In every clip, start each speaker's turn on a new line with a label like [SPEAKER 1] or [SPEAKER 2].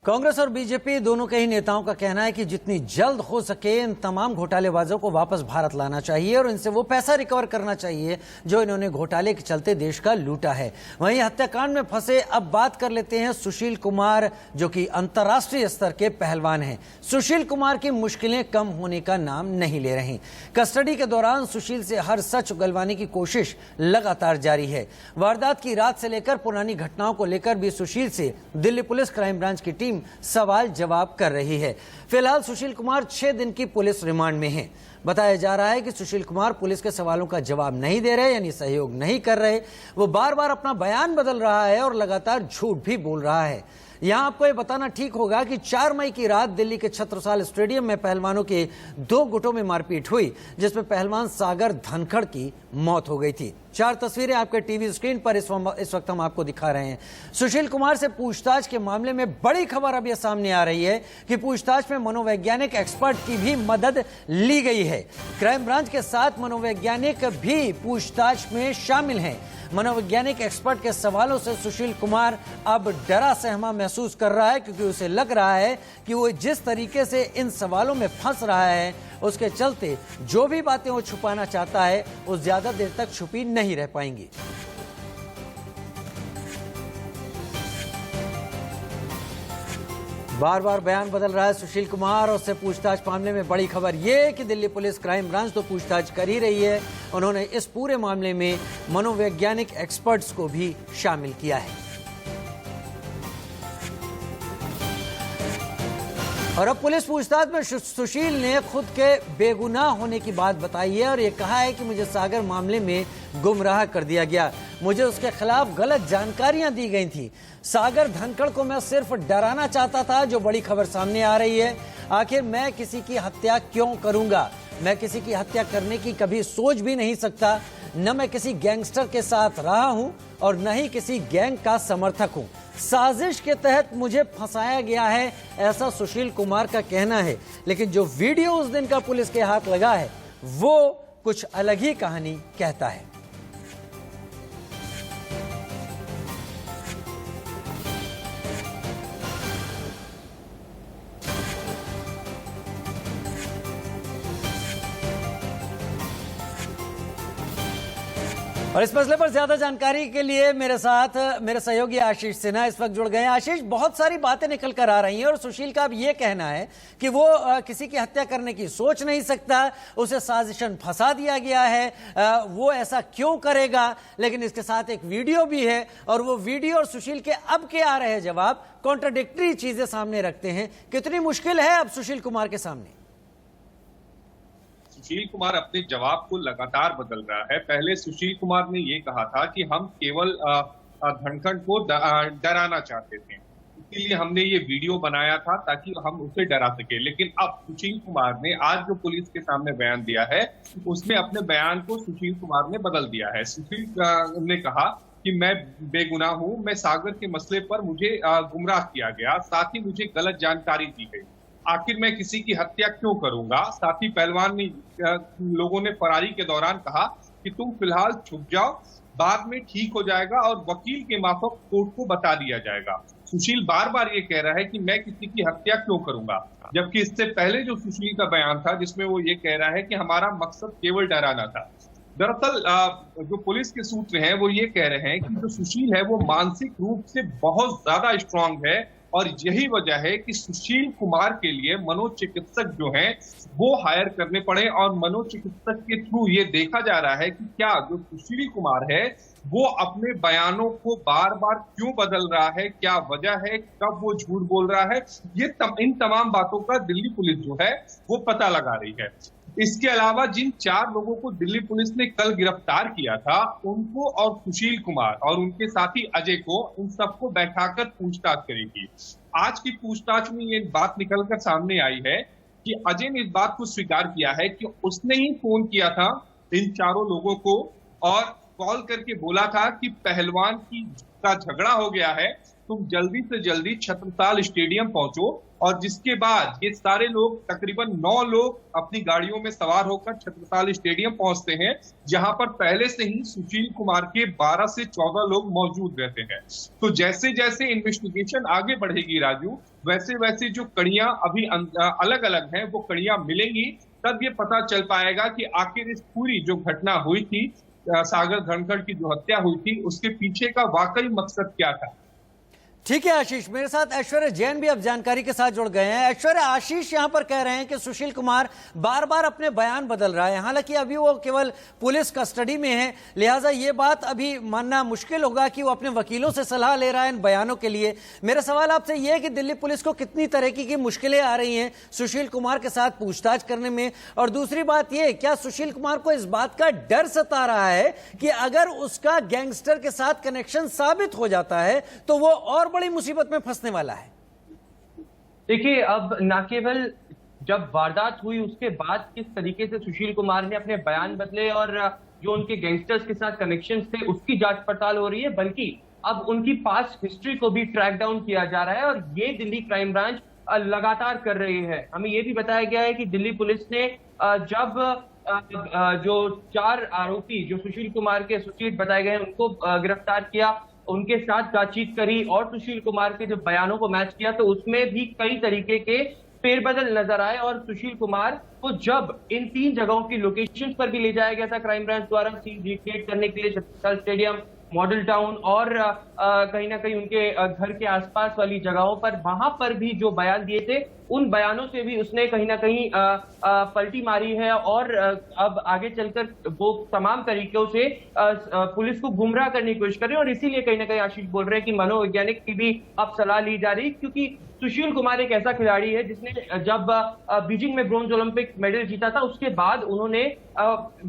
[SPEAKER 1] कांग्रेस और बीजेपी दोनों के ही नेताओं का कहना है कि जितनी जल्द हो सके इन तमाम घोटालेबाजों को वापस भारत लाना चाहिए और इनसे वो पैसा रिकवर करना चाहिए जो इन्होंने घोटाले के चलते देश का लूटा है। वहीं हत्याकांड में फंसे अब बात कर लेते हैं सुशील कुमार, जो कि अंतर्राष्ट्रीय स्तर के पहलवान हैं। सुशील कुमार की मुश्किलें कम होने का नाम नहीं ले रही। कस्टडी के दौरान सुशील से हर सच उगलवाने की कोशिश लगातार जारी है। वारदात की रात से लेकर पुरानी घटनाओं को लेकर भी सुशील से दिल्ली पुलिस क्राइम ब्रांच की टीम सवाल जवाब कर रही है। फिलहाल सुशील कुमार 6 दिन की पुलिस रिमांड में हैं। बताया जा रहा है कि सुशील कुमार पुलिस के सवालों का जवाब नहीं दे रहे, यानी सहयोग नहीं कर रहे। वो बार बार अपना बयान बदल रहा है और लगातार झूठ भी बोल रहा है। यहां आपको ये बताना ठीक होगा कि 4 मई की रात दिल्ली के छत्रसाल स्टेडियम में पहलवानों के 2 गुटों में मारपीट हुई, जिसमें पहलवान सागर धनखड़ की मौत हो गई थी। 4 तस्वीरें आपके टीवी स्क्रीन पर इस वक्त हम आपको दिखा रहे हैं। सुशील कुमार से पूछताछ के मामले में बड़ी खबर अब यह सामने आ रही है कि पूछताछ में मनोवैज्ञानिक एक्सपर्ट की भी मदद ली गई है। क्राइम ब्रांच के साथ मनोवैज्ञानिक भी पूछताछ में शामिल हैं। मनोवैज्ञानिक एक्सपर्ट के सवालों से सुशील कुमार अब डरा सहमा महसूस कर रहा है, क्योंकि उसे लग रहा है कि वो जिस तरीके से इन सवालों में फंस रहा है, उसके चलते जो भी बातें वो छुपाना चाहता है वो ज्यादा देर तक छुपी नहीं रह पाएंगी। बार बार बयान बदल रहा है सुशील कुमार और उससे पूछताछ मामले में बड़ी खबर यह कि दिल्ली पुलिस क्राइम ब्रांच तो पूछताछ कर ही रही है। उन्होंने इस पूरे मामले में मनोवैज्ञानिक एक्सपर्ट्स को भी शामिल किया है। और अब पुलिस पूछताछ में सुशील ने खुद के बेगुनाह होने की बात बताई है और ये कहा है कि मुझे सागर मामले में गुमराह कर दिया गया, मुझे उसके खिलाफ गलत जानकारियां दी गई थी। सागर धनखड़ को मैं सिर्फ डराना चाहता था, जो बड़ी खबर सामने आ रही है। आखिर मैं किसी की हत्या क्यों करूंगा? मैं किसी की हत्या करने की कभी सोच भी नहीं सकता। न मैं किसी गैंगस्टर के साथ रहा हूं और न ही किसी गैंग का समर्थक हूं। साजिश के तहत मुझे फंसाया गया है, ऐसा सुशील कुमार का कहना है। लेकिन जो वीडियो उस दिन का पुलिस के हाथ लगा है वो कुछ अलग ही कहानी कहता है। और इस मसले पर ज्यादा जानकारी के लिए मेरे साथ मेरे सहयोगी आशीष सिन्हा इस वक्त जुड़ गए हैं। आशीष, बहुत सारी बातें निकल कर आ रही हैं और सुशील का अब ये कहना है कि वो किसी की हत्या करने की सोच नहीं सकता, उसे साजिशन फंसा दिया गया है, वो ऐसा क्यों करेगा। लेकिन इसके साथ एक वीडियो भी है और वो वीडियो और सुशील के अब के आ रहे जवाब कॉन्ट्राडिक्टरी चीजें सामने रखते हैं। कितनी मुश्किल है अब सुशील कुमार के सामने?
[SPEAKER 2] सुशील कुमार अपने जवाब को लगातार बदल रहा है। पहले सुशील कुमार ने ये कहा था कि हम केवल धनखड़ को डराना चाहते थे, इसीलिए हमने ये वीडियो बनाया था ताकि हम उसे डरा सके। लेकिन अब सुशील कुमार ने आज जो पुलिस के सामने बयान दिया है उसमें अपने बयान को सुशील कुमार ने बदल दिया है। सुशील ने कहा कि मैं बेगुनाह हूं, मैं सागर के मसले पर मुझे गुमराह किया गया, साथ ही मुझे गलत जानकारी दी गई। आखिर मैं किसी की हत्या क्यों करूंगा? साथ ही पहलवान ने लोगों ने फरारी के दौरान कहा कि तुम फिलहाल छुप जाओ, बाद में ठीक हो जाएगा और वकील के मार्फत कोर्ट को बता दिया जाएगा। सुशील बार बार ये कह रहा है कि मैं किसी की हत्या क्यों करूंगा, जबकि इससे पहले जो सुशील का बयान था जिसमें वो ये कह रहा है कि हमारा मकसद केवल डराना था। दरअसल जो पुलिस के सूत्र हैं वो ये कह रहे हैं कि जो सुशील है वो मानसिक रूप से बहुत ज्यादा स्ट्रांग है और यही वजह है कि सुशील कुमार के लिए मनोचिकित्सक जो हैं वो हायर करने पड़े और मनोचिकित्सक के थ्रू ये देखा जा रहा है कि क्या जो सुशील कुमार है वो अपने बयानों को बार बार क्यों बदल रहा है, क्या वजह है, कब वो झूठ बोल रहा है। इन तमाम बातों का दिल्ली पुलिस जो है वो पता लगा रही है। इसके अलावा जिन 4 लोगों को दिल्ली पुलिस ने कल गिरफ्तार किया था उनको और सुशील कुमार और उनके साथी अजय को, इन सबको बैठाकर पूछताछ करेगी। आज की पूछताछ में ये बात निकलकर सामने आई है कि अजय ने इस बात को स्वीकार किया है कि उसने ही फोन किया था इन 4 लोगों को और कॉल करके बोला था कि पहलवान का झगड़ा हो गया है तुम जल्दी से जल्दी छत्रसाल स्टेडियम पहुंचो। और जिसके बाद ये सारे लोग, तकरीबन 9 लोग अपनी गाड़ियों में सवार होकर छत्रसाल स्टेडियम पहुंचते हैं, जहां पर पहले से ही सुशील कुमार के 12 से 14 लोग मौजूद रहते हैं। तो जैसे जैसे इन्वेस्टिगेशन आगे बढ़ेगी राजू, वैसे वैसे जो कड़ियां अभी अलग अलग हैं, वो कड़ियां मिलेंगी, तब ये पता चल पाएगा कि आखिर इस पूरी जो घटना हुई थी, सागर धनखड़ की जो हत्या हुई थी, उसके पीछे का वाकई मकसद क्या था।
[SPEAKER 1] ठीक है आशीष, मेरे साथ ऐश्वर्या जैन भी अब जानकारी के साथ जुड़ गए हैं। ऐश्वर्या, आशीष यहां पर कह रहे हैं कि सुशील कुमार बार बार अपने बयान बदल रहा है, हालांकि अभी वो केवल पुलिस कस्टडी में है, लिहाजा ये बात अभी मानना मुश्किल होगा कि वो अपने वकीलों से सलाह ले रहा है इन बयानों के लिए। मेरा सवाल आपसे ये है कि दिल्ली पुलिस को कितनी तरह की मुश्किलें आ रही हैं सुशील कुमार के साथ पूछताछ करने में, और दूसरी बात ये, क्या सुशील कुमार को इस बात का डर सता रहा है कि अगर उसका गैंगस्टर के साथ कनेक्शन साबित हो जाता है तो वो और बड़ी मुसीबत में फंसने वाला है?
[SPEAKER 3] देखिए, अब न केवल जब वारदात हुई उसके बाद किस तरीके से सुशील कुमार ने अपने बयान बदले और जो उनके गैंगस्टर्स के साथ कनेक्शंस थे उसकी जांच पड़ताल हो रही है, बल्कि अब उनकी पास्ट हिस्ट्री को भी ट्रैक डाउन किया जा रहा है और ये दिल्ली क्राइम ब्रांच लगातार कर रही है। हमें ये भी बताया गया है कि दिल्ली पुलिस ने जब जो 4 आरोपी जो सुशील कुमार के एसोसिएट बताए गए हैं उनको गिरफ्तार किया, उनके साथ बातचीत करी और सुशील कुमार के जो बयानों को मैच किया, तो उसमें भी कई तरीके के फेरबदल नजर आए। और सुशील कुमार को जब इन 3 जगहों की लोकेशन पर भी ले जाया गया था क्राइम ब्रांच द्वारा सीन रिक्रिएट करने के लिए, छत्रसाल स्टेडियम, मॉडल टाउन और कहीं ना कहीं उनके घर के आसपास वाली जगहों पर, वहां पर भी जो बयान दिए थे उन बयानों से भी उसने कहीं ना कहीं पलटी मारी है और अब आगे चलकर वो तमाम तरीकों से पुलिस को गुमराह करने की कोशिश कर रहे हैं। और इसीलिए कहीं ना कहीं आशीष बोल रहे हैं कि मनोवैज्ञानिक की भी अब सलाह ली जा रही है, क्योंकि सुशील कुमार एक ऐसा खिलाड़ी है जिसने जब बीजिंग में ब्रोंज ओलंपिक मेडल जीता था उसके बाद उन्होंने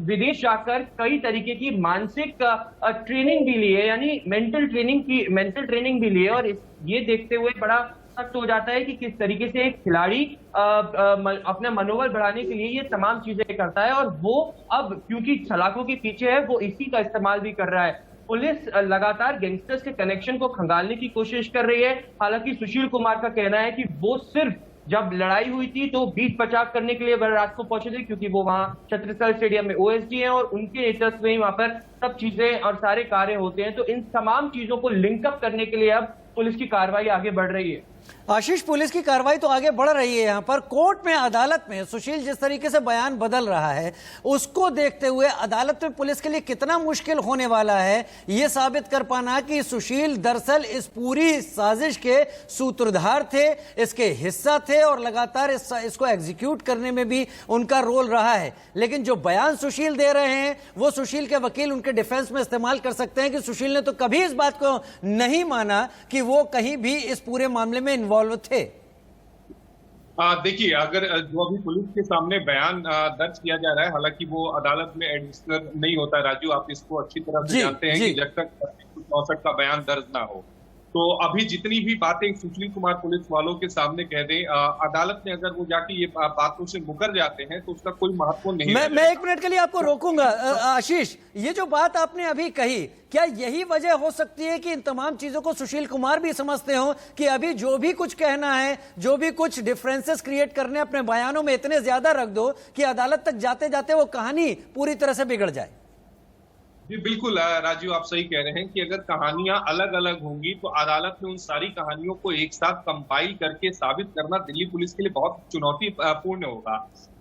[SPEAKER 3] विदेश जाकर कई तरीके की मानसिक ट्रेनिंग भी ली है, यानी मेंटल ट्रेनिंग भी ली है। और ये देखते हुए बड़ा सख्त हो जाता है कि किस तरीके से एक खिलाड़ी अपना मनोबल बढ़ाने के लिए ये तमाम चीजें करता है, और वो अब क्योंकि सलाखों के पीछे है वो इसी का इस्तेमाल भी कर रहा है। पुलिस लगातार गैंगस्टर्स के कनेक्शन को खंगालने की कोशिश कर रही है। हालांकि सुशील कुमार का कहना है कि वो सिर्फ जब लड़ाई हुई थी तो बीच बचाव करने के लिए वह रात को पहुंचे थे, क्योंकि वो वहां छत्रसाल स्टेडियम में ओएसडी हैं और उनके नेतृत्व में ही वहां पर सब चीजें और सारे कार्य होते हैं। तो इन तमाम चीजों को लिंकअप करने के लिए अब पुलिस की कार्रवाई आगे बढ़ रही है।
[SPEAKER 1] आशीष, पुलिस की कार्रवाई तो आगे बढ़ रही है, यहाँ पर कोर्ट में, अदालत में सुशील जिस तरीके से बयान बदल रहा है उसको देखते हुए अदालत में पुलिस के लिए कितना मुश्किल होने वाला है ये साबित कर पाना कि सुशील दरअसल इस पूरी साजिश के सूत्रधार थे, इसके हिस्सा थे और लगातार इसको एग्जीक्यूट करने में भी उनका रोल रहा है। लेकिन जो बयान सुशील दे रहे हैं वो सुशील के वकील उनके डिफेंस में इस्तेमाल कर सकते हैं कि सुशील ने तो कभी इस बात को नहीं माना कि वो कहीं भी इस पूरे मामले में इन्वॉल्व थे।
[SPEAKER 2] देखिए, अगर जो अभी पुलिस के सामने बयान दर्ज किया जा रहा है, हालांकि वो अदालत में एडमिनिस्टर नहीं होता राजू, आप इसको अच्छी तरह से जानते हैं कि जब तक 64 का बयान दर्ज ना हो, तो अभी जितनी भी बातें सुशील कुमार पुलिस वालों के सामने कह दें, अदालत में अगर वो जाके ये बातों से मुकर जाते हैं तो उसका कोई महत्व नहीं।
[SPEAKER 1] मैं 1 मिनट के लिए आपको रोकूंगा। आशीष, ये जो बात आपने अभी कही, क्या यही वजह हो सकती है कि इन तमाम चीजों को सुशील कुमार भी समझते हो कि अभी जो भी कुछ कहना है, जो भी कुछ डिफरेंसेस क्रिएट करने अपने बयानों में इतने ज्यादा रख दो कि अदालत तक जाते जाते वो कहानी पूरी तरह से बिगड़ जाए?
[SPEAKER 2] जी बिल्कुल राजू, आप सही कह रहे हैं कि अगर कहानियां अलग अलग होंगी तो अदालत में उन सारी कहानियों को एक साथ कंपाइल करके साबित करना दिल्ली पुलिस के लिए बहुत चुनौतीपूर्ण होगा।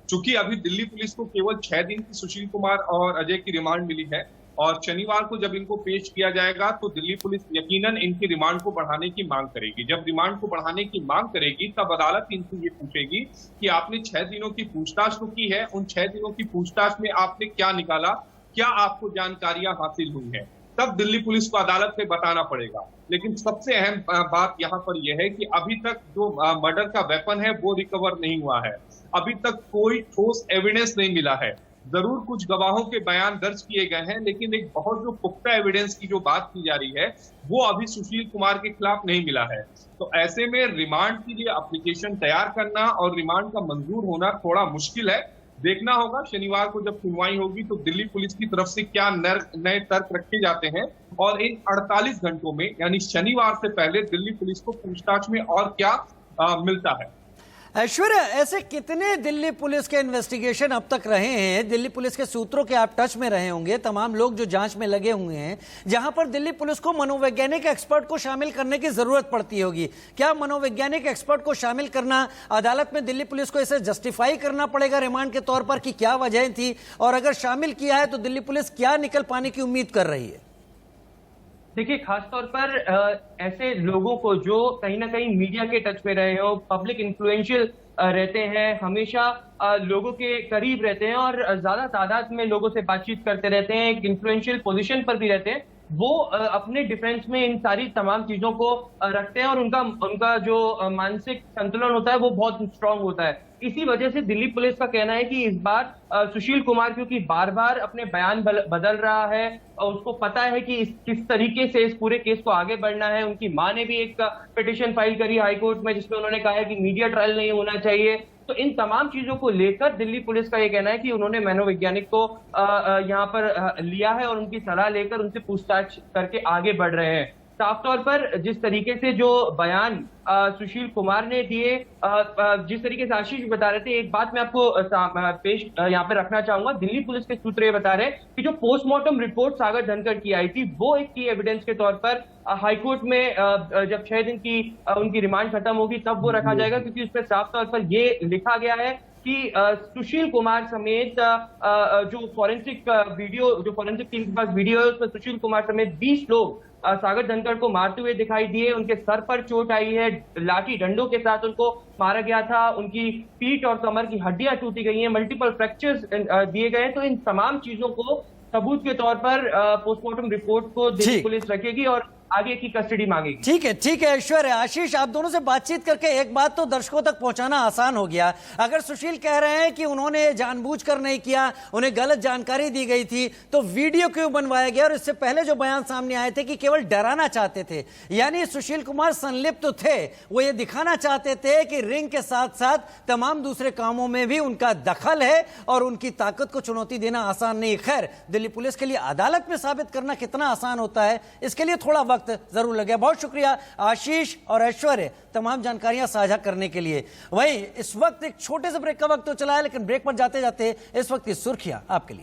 [SPEAKER 2] चूंकि अभी दिल्ली पुलिस को केवल 6 दिन की सुशील कुमार और अजय की रिमांड मिली है और शनिवार को जब इनको पेश किया जाएगा तो दिल्ली पुलिस यकीनन इनकी रिमांड को बढ़ाने की मांग करेगी। जब रिमांड को बढ़ाने की मांग करेगी तब अदालत इनसे ये पूछेगी कि आपने 6 दिनों की पूछताछ तो की है, उन 6 दिनों की पूछताछ में आपने क्या निकाला, क्या आपको जानकारियां हासिल हुई है, तब दिल्ली पुलिस को अदालत में बताना पड़ेगा। लेकिन सबसे अहम बात यहाँ पर यह है कि अभी तक जो मर्डर का वेपन है वो रिकवर नहीं हुआ है, अभी तक कोई ठोस एविडेंस नहीं मिला है। जरूर कुछ गवाहों के बयान दर्ज किए गए हैं, लेकिन एक बहुत जो पुख्ता एविडेंस की जो बात की जा रही है वो अभी सुशील कुमार के खिलाफ नहीं मिला है। तो ऐसे में रिमांड के लिए एप्लीकेशन तैयार करना और रिमांड का मंजूर होना थोड़ा मुश्किल है। देखना होगा शनिवार को जब सुनवाई होगी तो दिल्ली पुलिस की तरफ से क्या नए तर्क रखे जाते हैं और इन 48 घंटों में यानी शनिवार से पहले दिल्ली पुलिस को पूछताछ में और क्या मिलता है।
[SPEAKER 1] ऐश्वर्या, ऐसे कितने दिल्ली पुलिस के इन्वेस्टिगेशन अब तक रहे हैं, दिल्ली पुलिस के सूत्रों के आप टच में रहे होंगे, तमाम लोग जो जांच में लगे हुए हैं, जहां पर दिल्ली पुलिस को मनोवैज्ञानिक एक्सपर्ट को शामिल करने की जरूरत पड़ती होगी। क्या मनोवैज्ञानिक एक्सपर्ट को शामिल करना, अदालत में दिल्ली पुलिस को इसे जस्टिफाई करना पड़ेगा रिमांड के तौर पर कि क्या वजह थी, और अगर शामिल किया है तो दिल्ली पुलिस क्या निकल पाने की उम्मीद कर रही है?
[SPEAKER 3] देखिए, खासतौर पर ऐसे लोगों को जो कहीं ना कहीं मीडिया के टच में रहे हो, पब्लिक इन्फ्लुएंशियल रहते हैं, हमेशा लोगों के करीब रहते हैं और ज्यादा तादाद में लोगों से बातचीत करते रहते हैं, एक इन्फ्लुएंशियल पोजीशन पर भी रहते हैं, वो अपने डिफेंस में इन सारी तमाम चीजों को रखते हैं और उनका जो मानसिक संतुलन होता है वो बहुत स्ट्रांग होता है। इसी वजह से दिल्ली पुलिस का कहना है कि इस बार सुशील कुमार क्योंकि बार बार अपने बयान बदल रहा है और उसको पता है कि किस तरीके से इस पूरे केस को आगे बढ़ना है। उनकी मां ने भी एक पिटीशन फाइल करी हाईकोर्ट में जिसमें उन्होंने कहा है कि मीडिया ट्रायल नहीं होना चाहिए। तो इन तमाम चीजों को लेकर दिल्ली पुलिस का ये कहना है कि उन्होंने मनोवैज्ञानिक को यहाँ पर लिया है और उनकी सलाह लेकर उनसे पूछताछ करके आगे बढ़ रहे हैं। साफ तौर पर जिस तरीके से जो बयान सुशील कुमार ने दिए, जिस तरीके से आशीष बता रहे थे, एक बात मैं आपको पेश यहाँ पे रखना चाहूंगा। दिल्ली पुलिस के सूत्र ये बता रहे हैं कि जो पोस्टमार्टम रिपोर्ट सागर धनखड़ की आई थी वो एक की एविडेंस के तौर पर हाईकोर्ट में जब 6 दिन की उनकी रिमांड खत्म होगी तब वो रखा जाएगा, क्योंकि उसमें साफ तौर पर ये लिखा गया है कि सुशील कुमार समेत जो फॉरेंसिक टीम के पास वीडियो है उसमें सुशील कुमार समेत 20 लोग सागर धनखड़ को मारते हुए दिखाई दिए। उनके सर पर चोट आई है, लाठी डंडों के साथ उनको मारा गया था, उनकी पीठ और कमर की हड्डियां टूटी गई हैं, मल्टीपल फ्रैक्चर्स दिए गए हैं। तो इन तमाम चीजों को सबूत के तौर पर पोस्टमार्टम रिपोर्ट को दिल्ली पुलिस रखेगी और आगे की कस्टडी मांगेगी।
[SPEAKER 1] ठीक है ऐश्वर्या, आशीष, आप दोनों से बातचीत करके एक बात तो दर्शकों तक पहुंचाना आसान हो गया। अगर सुशील कह रहे हैं कि उन्होंने जानबूझकर नहीं किया, उन्हें गलत जानकारी दी गई थी, तो वीडियो क्यों बनवाया गया? और इससे पहले जो बयान सामने आए थे कि केवल डराना चाहते थे, यानी सुशील कुमार संलिप्त तो थे, वो ये दिखाना चाहते थे कि रिंग के साथ साथ तमाम दूसरे कामों में भी उनका दखल है और उनकी ताकत को चुनौती देना आसान नहीं। खैर, दिल्ली पुलिस के लिए अदालत में साबित करना कितना आसान होता है, इसके लिए थोड़ा वक्त जरूर लगे। बहुत शुक्रिया आशीष और ऐश्वर्य तमाम जानकारियां साझा करने के लिए। वहीं इस वक्त एक छोटे से ब्रेक का वक्त तो चला है, लेकिन ब्रेक पर जाते जाते इस वक्त की सुर्खियां आपके लिए।